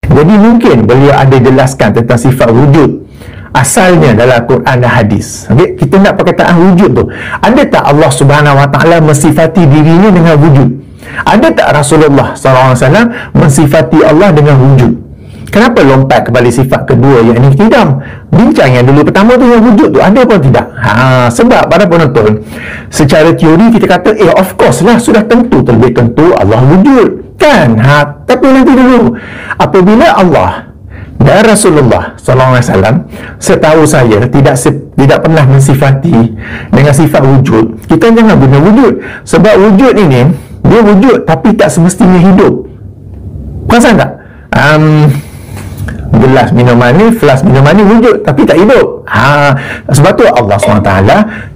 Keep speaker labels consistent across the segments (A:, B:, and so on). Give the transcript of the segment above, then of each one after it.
A: Jadi mungkin beliau ada jelaskan tentang sifat wujud asalnya dalam Quran dan hadis. Okay? Kita nak perkataan wujud tu, ada tak Allah Subhanahu Wa Taala mensifati dirinya dengan wujud? Ada tak Rasulullah SAW mensifati Allah dengan wujud? Kenapa lompat kepada sifat kedua, yakni qidam? Bincang yang dulu pertama tu, yang wujud tu ada pun tidak? Sebab para penonton, secara teori kita kata of course lah, sudah tentu, terlebih tentu Allah wujud kan? Tapi nanti dulu, apabila Allah dan Rasulullah SAW, setahu saya tidak pernah mensifati dengan sifat wujud, kita jangan guna wujud. Sebab wujud ini, dia wujud tapi tak semestinya hidup. Perasan tak? Gelas minuman ni, flas minuman ni wujud tapi tak hidup. Sebab tu Allah SWT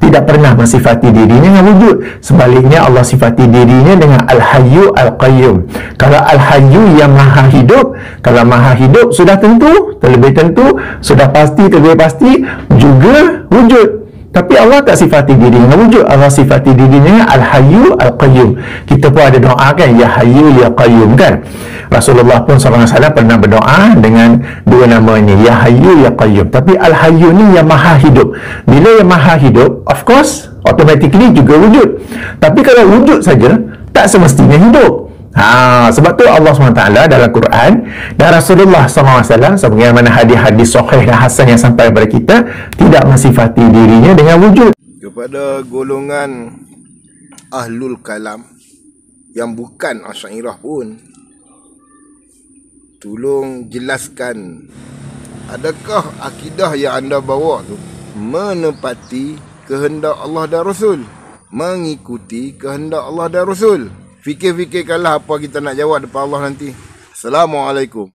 A: tidak pernah mensifati dirinya dengan wujud. Sebaliknya Allah sifati dirinya dengan Al-Hayyu Al-Qayyum. Kalau Al-Hayyu yang maha hidup, kalau maha hidup sudah tentu, terlebih tentu, sudah pasti, terlebih pasti juga wujud. Tapi Allah tak sifati diri dengan wujud. Allah sifati dirinya Al-Hayyu Al-Qayyum. Kita pun ada doa kan, Ya Hayyu Ya Qayyum kan. Rasulullah pun SAW pernah berdoa dengan dua nama ini, Ya Hayyu Ya Qayyum. Tapi Al-Hayyu ni yang maha hidup. Bila yang maha hidup, of course automatically juga wujud. Tapi kalau wujud saja, tak semestinya hidup. Sebab tu Allah SWT dalam Quran dan Rasulullah SAW, sebagaimana hadis-hadis sahih dan hasan yang sampai kepada kita, tidak mensifati dirinya dengan wujud.
B: Kepada golongan Ahlul Kalam yang bukan Asy'ariyah pun, tolong jelaskan, adakah akidah yang anda bawa tu menepati kehendak Allah dan Rasul, mengikuti kehendak Allah dan Rasul? Fikir-fikirkanlah apa kita nak jawab depan Allah nanti. Assalamualaikum.